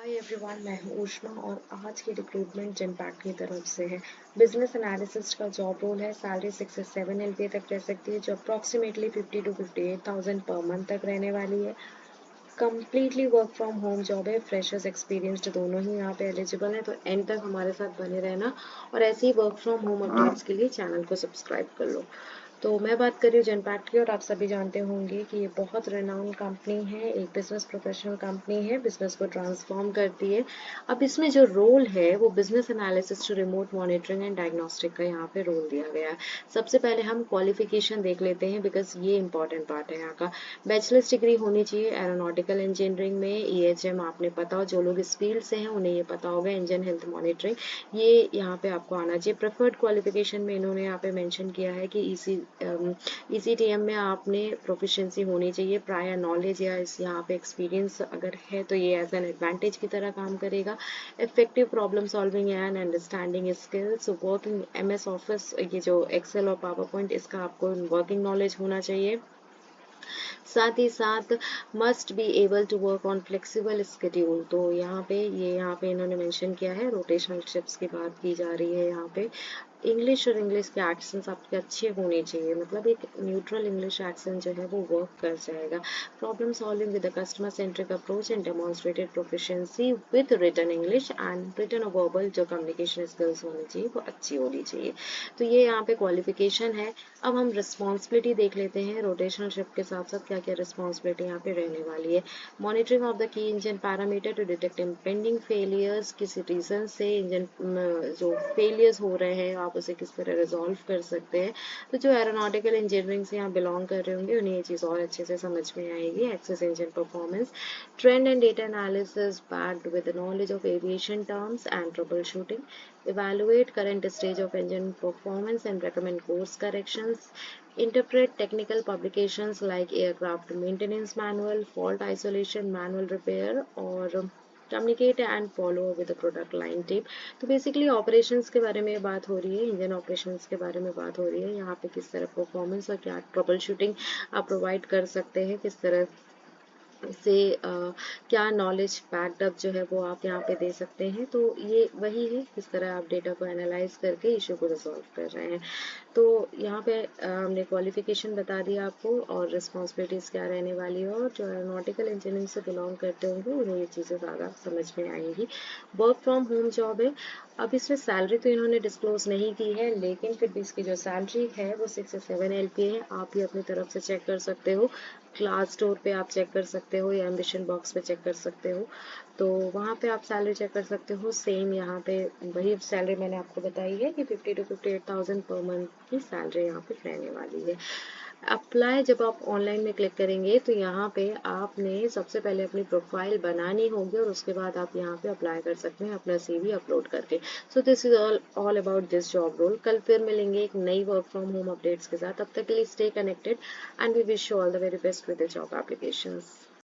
Hi everyone, मैं हूँ ऊष्मा और आज की रिक्रूटमेंट जिम्पैक्ट की तरफ से है। बिजनेस एनालिसिस्ट का जॉब रोल है। सैलरी 6 से 7 LPA तक रह सकती है, जो अप्रॉक्सीमेटली 50 to 58,000 पर मंथ तक रहने वाली है। Completely work from home job है। फ्रेशर्स एक्सपीरियंस्ड दोनों ही यहाँ पे एलिजिबल हैं, तो एंड तक हमारे साथ बने रहना और ऐसे ही वर्क फ्रॉम होम अपडेट्स के लिए चैनल को सब्सक्राइब कर लो। तो मैं बात कर रही हूँ जनपैक्ट की, और आप सभी जानते होंगे कि ये बहुत रेनाउंड कंपनी है, एक बिजनेस प्रोफेशनल कंपनी है, बिजनेस को ट्रांसफॉर्म करती है। अब इसमें जो रोल है वो business analysis, remote monitoring and diagnostic का यहाँ पे रोल दिया गया है। सबसे पहले हम क्वालिफिकेशन देख लेते हैं, बिकॉज ये इंपॉर्टेंट पार्ट है यहाँ का। बैचलर्स डिग्री होनी चाहिए एरोनॉटिकल इंजीनियरिंग में। EHM आपने पता हो, जो लोग इस फील्ड से हैं उन्हें ये पता होगा। इंजन हेल्थ मॉनिटरिंग, ये यहाँ पे आपको आना चाहिए। प्रेफर्ड क्वालिफिकेशन में इन्होंने यहाँ पे मेंशन किया है कि ECTM में आपने प्रोफिशिएंसी होनी चाहिए। प्रायर नॉलेज या इस यहाँ पे एक्सपीरियंस अगर है तो ये एज एन एडवांटेज की तरह काम करेगा। Effective problem solving and understanding skills, working MS office, ये जो एक्सेल और पावर पॉइंट, इसका आपको वर्किंग नॉलेज होना चाहिए। साथ ही साथ must be able to work on flexible schedule. तो यहाँ पे इन्होंने मेंशन किया है, रोटेशनल शिफ्ट्स की बात की जा रही है यहाँ पे। इंग्लिश और इंग्लिश के एक्सेंट्स आपके अच्छे होने चाहिए, मतलब एक न्यूट्रल इंग्लिश एक्सेंट जो है वो वर्क कर जाएगा। Problem solving with the customer centric approach and demonstrated proficiency with written English and written और वर्बल जो कम्युनिकेशन स्किल्स होनी चाहिए वो अच्छी होनी चाहिए। तो ये यहाँ पे क्वालिफिकेशन है। अब हम रिस्पॉन्सिबिलिटी देख लेते हैं। रोटेशनल शिफ्ट के साथ साथ क्या क्या रिस्पॉन्सिबिलिटी यहाँ पे रहने वाली है। Monitoring of the key engine parameter to detect impending failures, किसी रीजन से इंजन जो फेलियर्स हो रहे हैं आप उसे किस तरह रिजॉल्व कर सकते हैं। तो जो एरोनॉटिकल इंजीनियरिंग से यहाँ बिलोंग कर रहे होंगे उन्हें ये चीज़ और अच्छे से समझ में आएगी। Access engine performance, trend and data analysis backed with the knowledge of aviation terms and troubleshooting, evaluate current stage of engine performance and recommend course corrections, interpret technical publications like aircraft maintenance manual, fault isolation, manual repair, और communicate and follow with product line team. तो basically operations के बारे में बात हो रही है, engine operations के बारे में बात हो रही है। यहाँ पे किस तरह परफॉर्मेंस और क्या ट्रबल शूटिंग आप प्रोवाइड कर सकते हैं, किस तरह से क्या नॉलेज बैकअप जो है वो आप यहाँ पे दे सकते हैं। तो ये वही है, किस तरह आप डेटा को एनालाइज करके इशू को रिजॉल्व कर रहे हैं। तो यहाँ पे हमने क्वालिफिकेशन बता दिया आपको और रिस्पॉन्सिबिलिटीज़ क्या रहने वाली है, और जो एरोनॉटिकल इंजीनियरिंग से बिलोंग करते होंगे उन्हें ये चीज़ें ज़्यादा समझ में आएंगी। वर्क फ्रॉम होम जॉब है। अब इसमें सैलरी तो इन्होंने डिस्क्लोज नहीं की है, लेकिन फिर भी इसकी जो सैलरी है वो 6 से 7 LPA है। आप भी अपनी तरफ से चेक कर सकते हो, क्लास स्टोर पे आप चेक कर सकते हो या एम्बिशन बॉक्स पे चेक कर सकते हो। तो वहाँ पे आप सैलरी चेक कर सकते हो। सेम यहाँ पे वही सैलरी मैंने आपको बताई है कि 50 to 58,000 पर मंथ की सैलरी यहाँ पे रहने वाली है। अप्लाई जब आप ऑनलाइन में क्लिक करेंगे तो यहाँ पे आपने सबसे पहले अपनी प्रोफाइल बनानी होगी और उसके बाद आप यहाँ पे अप्लाई कर सकते हैं अपना CV अपलोड करके। So this is all about this job role. कल फिर मिलेंगे एक नई वर्क फ्रॉम होम अपडेट्स के साथ। तब तक के लिए stay connected and we wish you all the very best with the job applications.